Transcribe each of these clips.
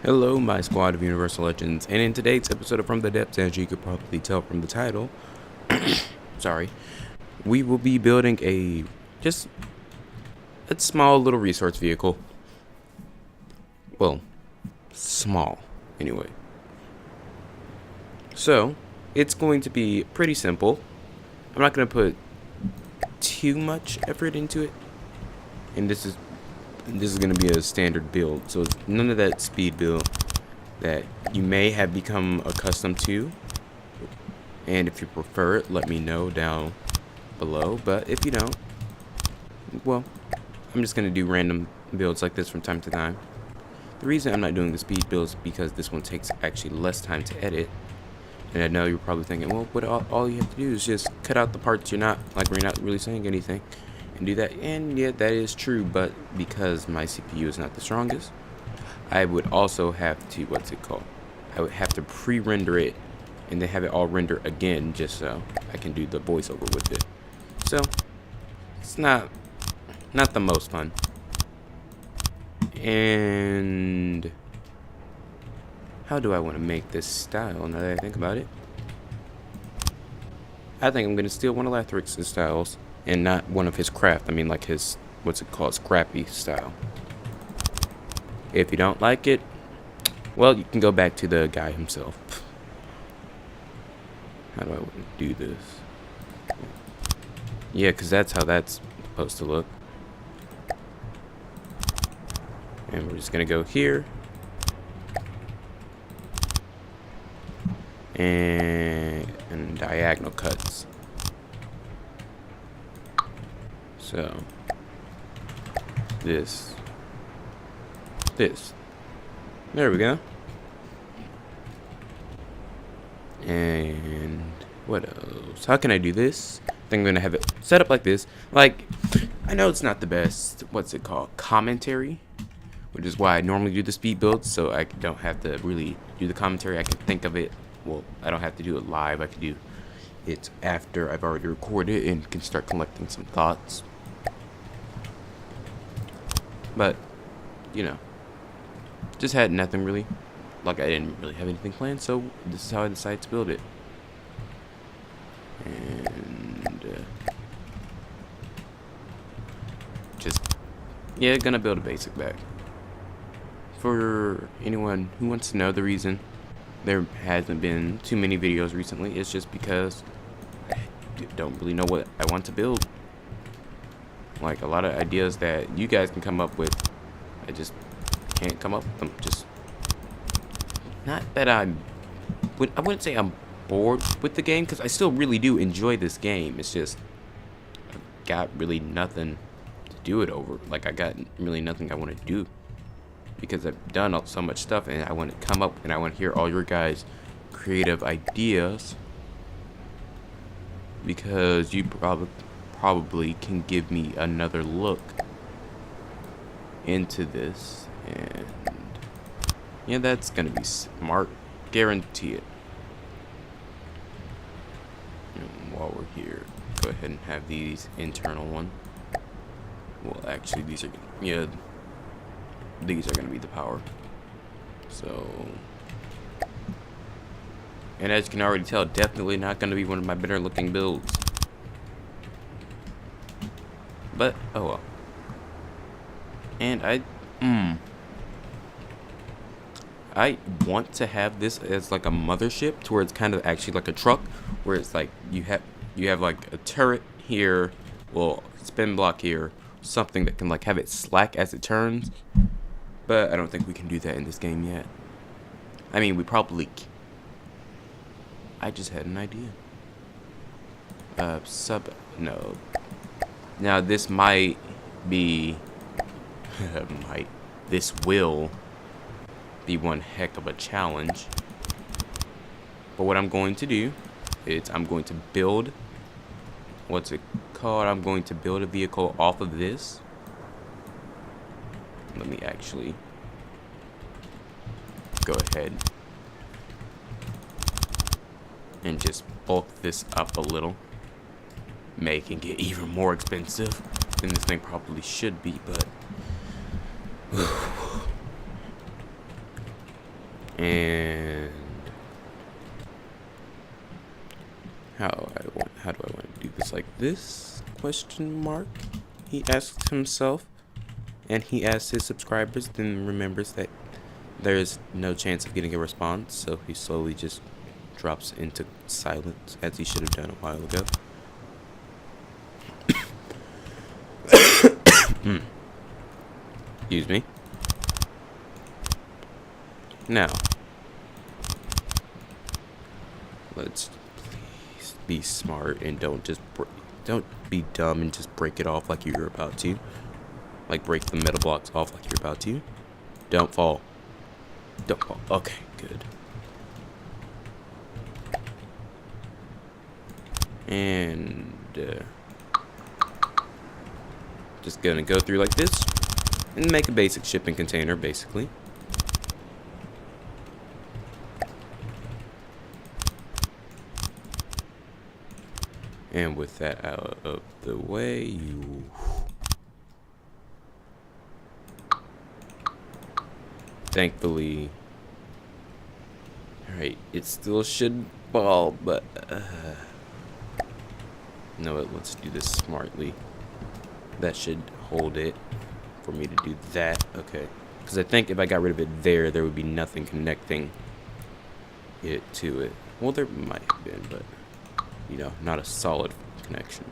Hello, my squad of Universal Legends, and in today's episode of From the Depths, as you could probably tell from the title, sorry, we will be building a small little resource vehicle. Well, small, anyway. So, it's going to be pretty simple. I'm not going to put too much effort into it, and this is going to be a standard build, so none of that speed build that you may have become accustomed to. And if you prefer it, let me know down below. But if you don't, well, I'm just going to do random builds like this from time to time. The reason I'm not doing the speed builds is because this one takes actually less time to edit. And I know you're probably thinking, well, what all you have to do is just cut out the parts you're not really saying anything. And do that, and yeah, that is true, but because my CPU is not the strongest, I would also have to, I would have to pre-render it and then have it all render again just so I can do the voiceover with it. So it's not the most fun. And how do I want to make this style now that I think about it? I think I'm going to steal one of Lathrix's styles. And not one of his craft. I mean, like his, scrappy style. If you don't like it, well, you can go back to the guy himself. How do I do this? Yeah, because that's how that's supposed to look. And we're just going to go here. And diagonal cuts. So, this. There we go. And what else? How can I do this? I think I'm going to have it set up like this. Like, I know it's not the best, commentary. Which is why I normally do the speed builds, so I don't have to really do the commentary. I can think of it. Well, I don't have to do it live. I can do it after I've already recorded and can start collecting some thoughts. But, you know, just had nothing really. Like, I didn't really have anything planned, so this is how I decided to build it. And, gonna build a basic bag. For anyone who wants to know the reason there hasn't been too many videos recently, it's just because I don't really know what I want to build. Like, a lot of ideas that you guys can come up with, I just can't come up with them. Just not that I wouldn't say I'm bored with the game, because I still really do enjoy this game. It's just I've got really nothing to do it over. Like, I got really nothing I want to do because I've done so much stuff, and I want to come up and I want to hear all your guys' creative ideas, because you probably can give me another look into this. And yeah, that's gonna be smart, guarantee it. And while we're here, go ahead and have these internal one. Well, actually, these are gonna be the power. So, and as you can already tell, definitely not gonna be one of my better looking builds. But, oh well. And I want to have this as like a mothership, to where it's kind of actually like a truck, where it's like you have like a turret here, well, spin block here, something that can like have it slack as it turns. But I don't think we can do that in this game yet. I mean, we probably I just had an idea. No. Now, this might be, this will be one heck of a challenge. But what I'm going to do is I'm going to build, I'm going to build a vehicle off of this. Let me actually go ahead and just bulk this up a little, making it even more expensive than this thing probably should be, but And how do I want to do this? Like this? Question mark? He asks himself, and he asks his subscribers, then remembers that there's no chance of getting a response, so he slowly just drops into silence, as he should have done a while ago. Excuse me. Now, let's please be smart and don't be dumb and just break it off like you're about to. Like break the metal blocks off like you're about to. Don't fall. Don't fall. Okay, good. And just gonna go through like this and make a basic shipping container, basically. And with that out of the way, you thankfully, alright, it still should fall, but no, let's do this smartly. That should hold it for me to do that. Okay, because I think if I got rid of it there would be nothing connecting it to it. Well, there might have been, but you know, not a solid connection.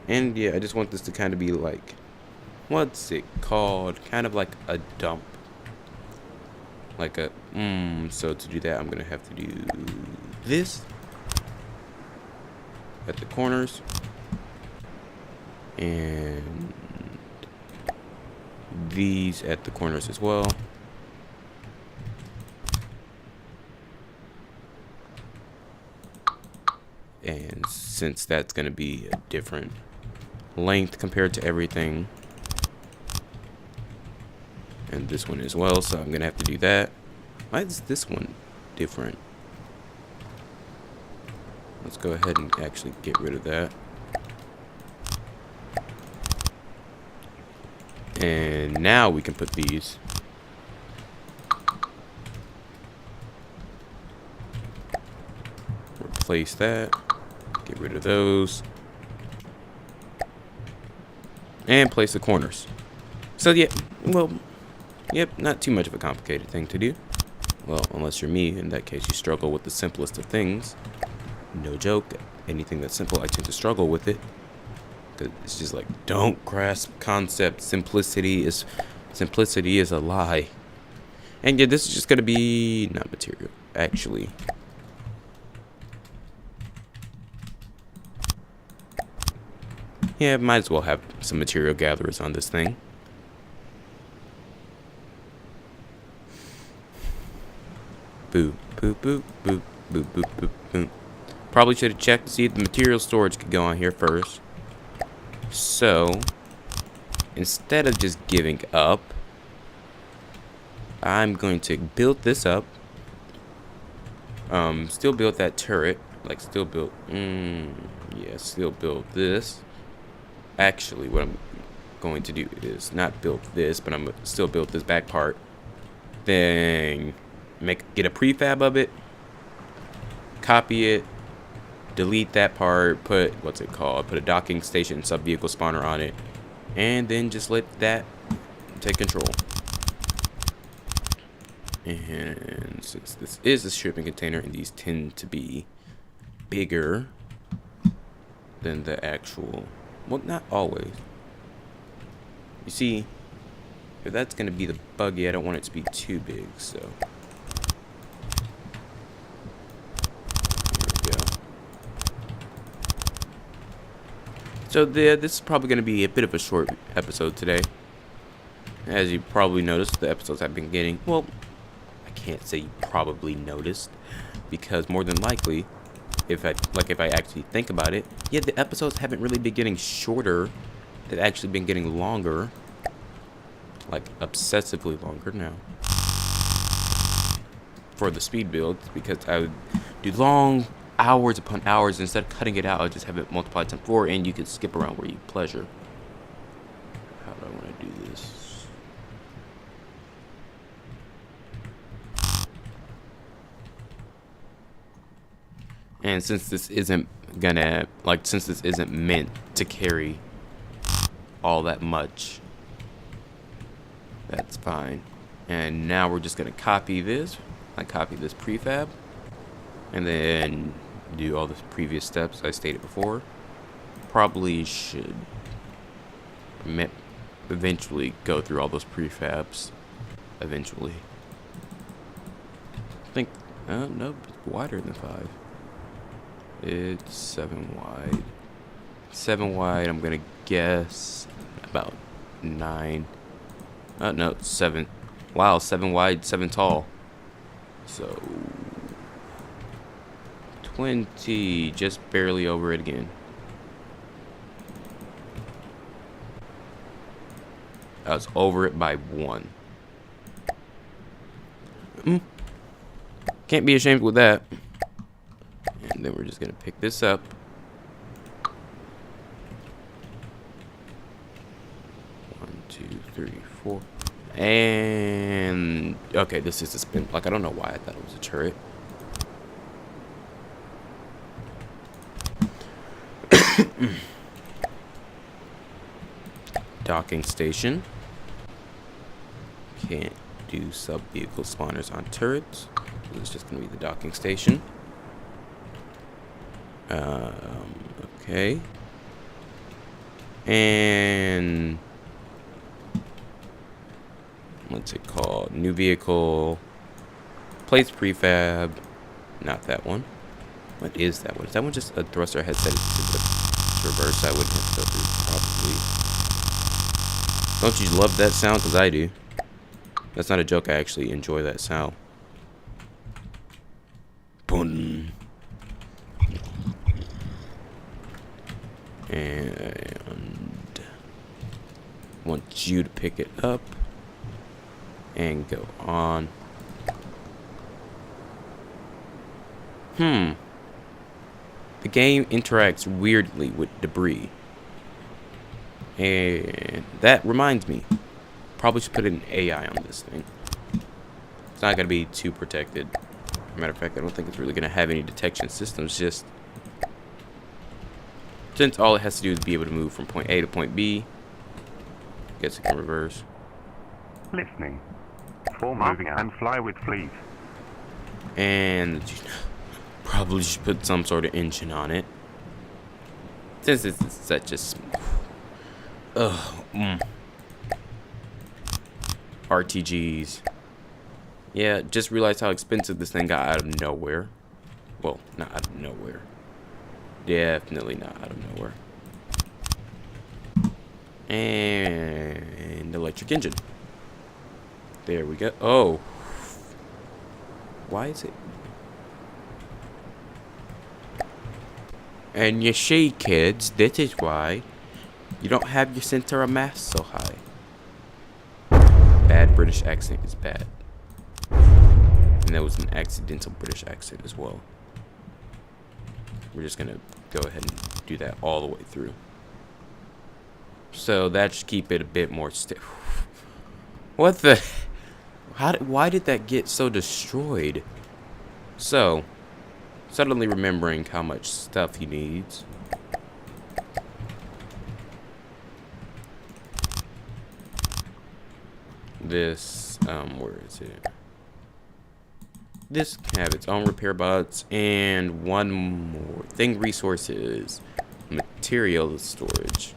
And yeah, I just want this to kind of be like, what's it called? Kind of like a dump. Like a, so to do that, I'm gonna have to do this at the corners. And these at the corners as well. And since that's going to be a different length compared to everything, and this one as well, so I'm going to have to do that. Why is this one different? Let's go ahead and actually get rid of that. And now we can put these. Replace that. Get rid of those. And place the corners. So yeah, well, yep, not too much of a complicated thing to do. Well, unless you're me, in that case you struggle with the simplest of things. No joke, anything that's simple, I tend to struggle with it. Cause it's just like, don't grasp concept. Simplicity is a lie. And yeah, this is just gonna be not material, actually. Yeah, might as well have some material gatherers on this thing. Boo, boo, boo, boo, boo, boo, boo, boo. Probably should have checked to see if the material storage could go on here first. So, instead of just giving up, I'm going to build this up. Still build that turret. Like, still build, yeah, still build this. Actually, what I'm going to do is not build this, but I'm gonna still build this back part. Then get a prefab of it, copy it, delete that part, put what's it called? Put a docking station sub vehicle spawner on it, and then just let that take control. And since this is a shipping container, and these tend to be bigger than the actual. Well, not always. You see, if that's going to be the buggy, I don't want it to be too big, so. Here we go. So this is probably going to be a bit of a short episode today. As you probably noticed, the episodes have been getting, well, I can't say you probably noticed, because more than likely, if I actually think about it, yeah, the episodes haven't really been getting shorter. They've actually been getting longer, like obsessively longer now, for the speed builds, because I would do long hours upon hours. Instead of cutting it out, I just have it multiplied times 4, and you can skip around where you pleasure. How do I want to do this? And since this isn't gonna, like, since this isn't meant to carry all that much, that's fine. And now we're just gonna copy this. I copy this prefab, and then do all the previous steps I stated before. Probably should eventually go through all those prefabs. Eventually. I think, no, it's wider than 5. It's 7 wide. 7 wide, I'm gonna guess about 9. No, it's 7. Wow, 7 wide, 7 tall. So 20, just barely over it again. I was over it by 1. Can't be ashamed with that. And then we're just gonna pick this up. One, 2, 3, 4. And okay, this is a spin. Like, I don't know why I thought it was a turret. Docking station. Can't do sub-vehicle spawners on turrets. So it's just gonna be the docking station. Okay. And what's it called? New vehicle. Place prefab. Not that one. What is that one? Is that one just a thruster headset to the reverse? I wouldn't have to go through, probably. Don't you love that sound? Because I do. That's not a joke. I actually enjoy that sound. Boom. And want you to pick it up and go on. The game interacts weirdly with debris. And that reminds me, probably should put an AI on this thing. It's not going to be too protected. Matter of fact, I don't think it's really going to have any detection systems. Just since all it has to do is be able to move from point A to point B. Guess it can reverse. Listening. Form moving and fly with fleet. And probably should put some sort of engine on it. Since it's such a RTGs. Yeah, just realized how expensive this thing got out of nowhere. Well, not out of nowhere. Definitely not out of nowhere. And electric engine. There we go. Oh. Why is it? And you see, kids, this is why you don't have your center of mass so high. Bad British accent is bad. And that was an accidental British accent as well. We're just gonna go ahead and do that all the way through. So that should keep it a bit more What the? Why did that get so destroyed? So, suddenly remembering how much stuff he needs. This, where is it? This can have its own repair bots, and one more thing: resources, material storage.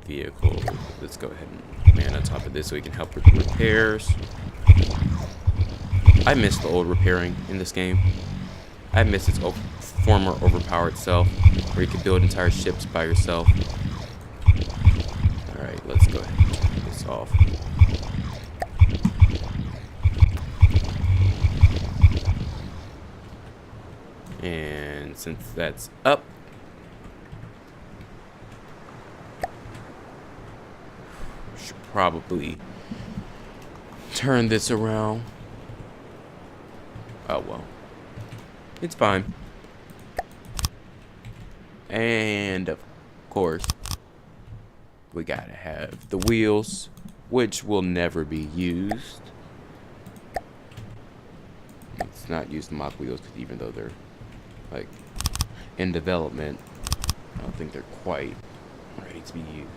Vehicle. Let's go ahead and man on top of this so we can help with the repairs. I miss the old repairing in this game. I miss its former overpowered self, where you could build entire ships by yourself. Alright, let's go ahead and turn this off. And since that's up, should probably turn this around. Oh well, it's fine. And of course, we gotta have the wheels, which will never be used. let's not use the mock wheels, because even though they're like in development, I don't think they're quite ready to be used.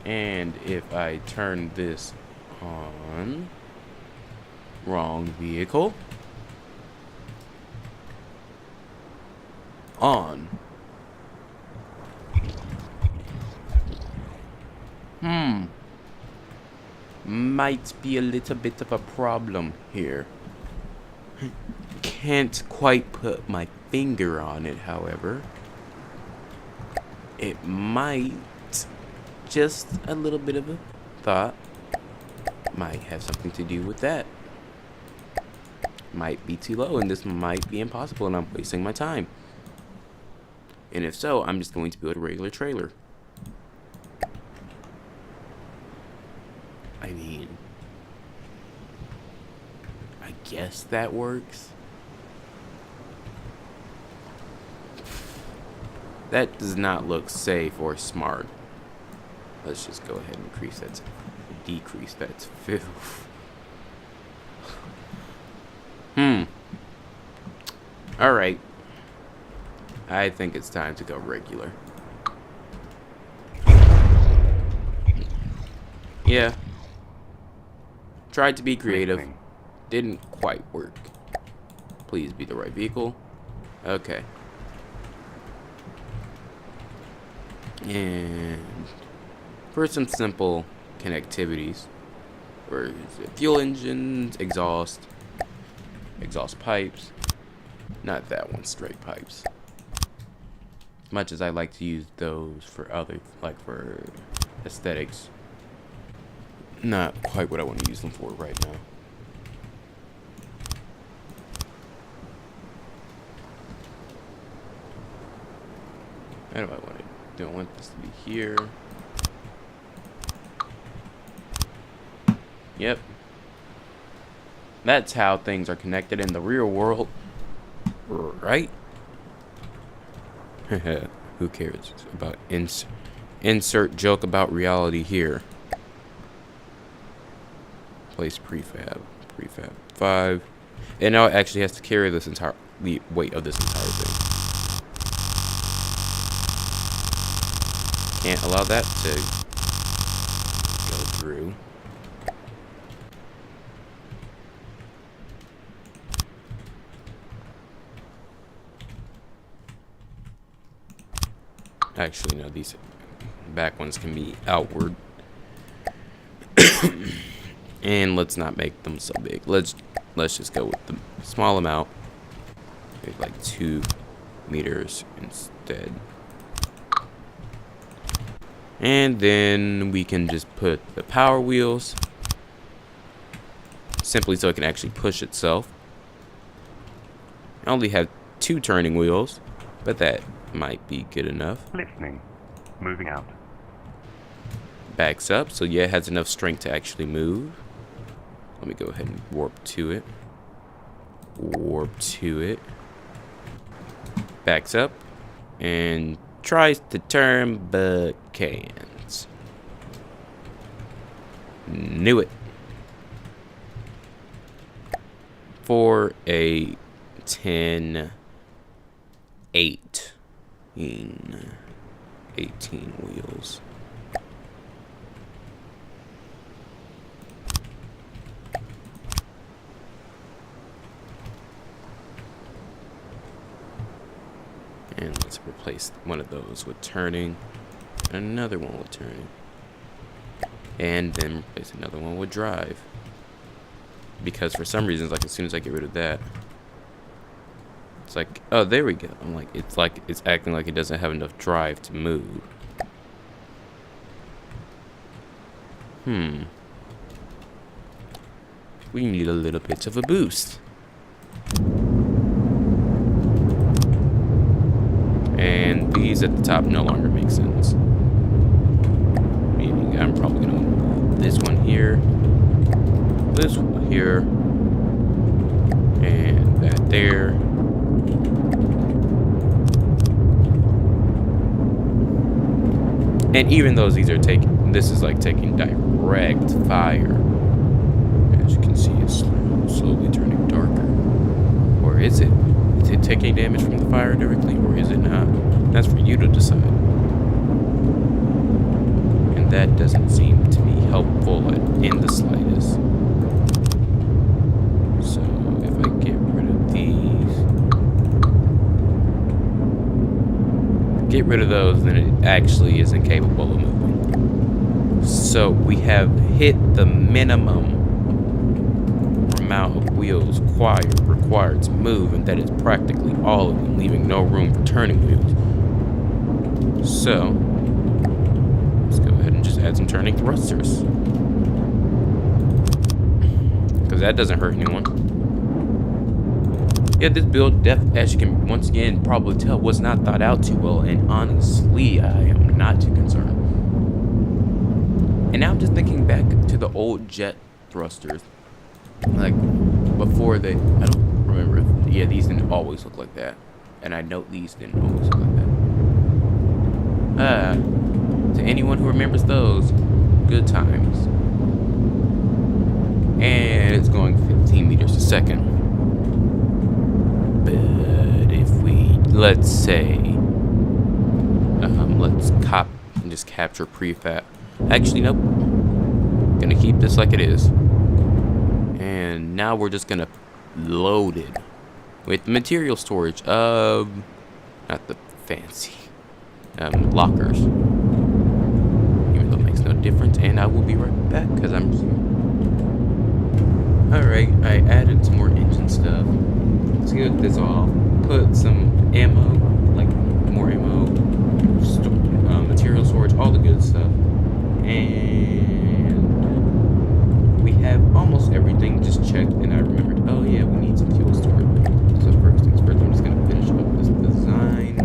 And if I turn this on, wrong vehicle, on. Might be a little bit of a problem here. Can't quite put my finger on it, however. It might, just a little bit of a thought, might have something to do with that. Might be too low, and this might be impossible, and I'm wasting my time. And if so, I'm just going to build a regular trailer. I mean, I guess that works. That does not look safe or smart. Let's just go ahead and increase that to decrease that to filth. Alright. I think it's time to go regular. Yeah. Tried to be creative. Listening. Didn't quite work. Please be the right vehicle. Okay. And for some simple connectivities, where is it? Fuel engines, exhaust pipes. Not that one, straight pipes. As much as I like to use those for other, like for aesthetics, not quite what I want to use them for right now. How do I want it? Do I want this to be here? Yep. That's how things are connected in the real world. Right? Who cares about insert joke about reality here. Place prefab 5, and now it actually has to carry this entire weight of this entire thing. Can't allow that to go through. Actually, no, these back ones can be outward. And let's not make them so big. Let's just go with the small amount. Maybe like 2 meters instead. And then we can just put the power wheels, simply so it can actually push itself. I only have 2 turning wheels, but that might be good enough. Listening. Moving out. Backs up, so yeah, it has enough strength to actually move. Let me go ahead and warp to it. Warp to it. Backs up and tries to turn, but can't. Knew it. For a 10, 8 in 18 wheels. And let's replace one of those with turning, and another one with turning, and then replace another one with drive. Because for some reasons, like as soon as I get rid of that, it's like, oh, there we go. I'm like it's acting like it doesn't have enough drive to move. We need a little bit of a boost. And these at the top no longer make sense. Meaning I'm probably gonna want this one here, this one here, and that there. And even though these are taking, this is like taking direct fire. As you can see, it's slowly turning darker. Or is it? Is it taking damage from the fire directly, or is it not? That's for you to decide. And that doesn't seem to be helpful in the slightest. So if I get rid of these, get rid of those, then it actually is incapable of moving. So we have hit the minimum amount of wheels required to move, and that is practically all of them, leaving no room for turning wheels. So let's go ahead and just add some turning thrusters, because that doesn't hurt anyone. Yeah, this build, as you can once again probably tell, was not thought out too well, and honestly, I am not too concerned. And now I'm just thinking back to the old jet thrusters, like before I don't remember. Yeah, these didn't always look like that, and I know these didn't always look like that. To anyone who remembers those, good times. And it's going 15 meters a second. But if we, let's say, let's cop and just capture prefab. Actually, nope. Gonna keep this like it is. And now we're just gonna load it with material storage of, not the fancy, lockers. Even though it makes no difference. And I will be right back, because I'm alright, I added some more engine stuff. Let's get this off. Put some ammo, like more ammo, material storage, all the good stuff. And we have almost everything just checked, and I remembered, oh yeah, we need some fuel storage. So first things first, I'm just gonna finish up this design.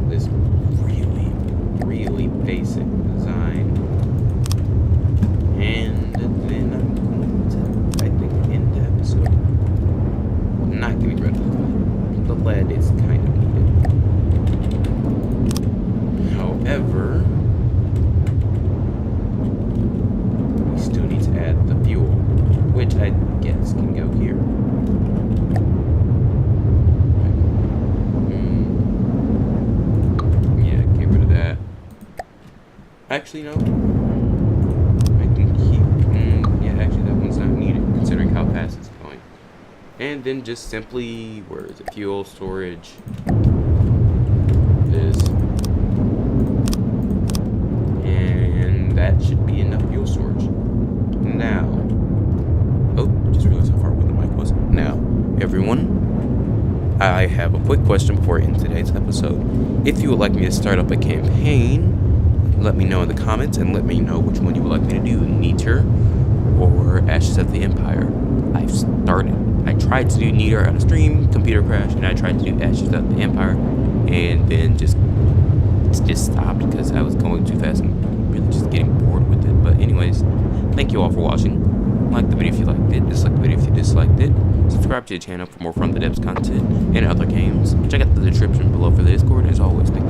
This really, really basic design. And then I'm going to, I think, end the episode. I'm not getting rid of the lead. The lead is kind of needed. However, we still need to add the fuel, which I guess can go here. Yeah, get rid of that. Actually, no. I can keep. Yeah, actually, that one's not needed, considering how fast it's going. And then just simply, where is it? Fuel storage. This. And that should be enough fuel storage. Now. Oh, just realized how far away the mic was. Now, everyone, I have a quick question before I end today's episode. If you would like me to start up a campaign, let me know in the comments, and let me know which one you would like me to do, Neater or Ashes of the Empire. I've started. I tried to do Neater on a stream, computer crash, and I tried to do Ashes of the Empire, and then just stopped because I was going too fast and really just getting bored with it. But anyways, thank you all for watching. Like the video if you liked it, dislike the video if you disliked it. Subscribe to the channel for more From the Depths content and other games. Check out the description below for the Discord. As always, thank you.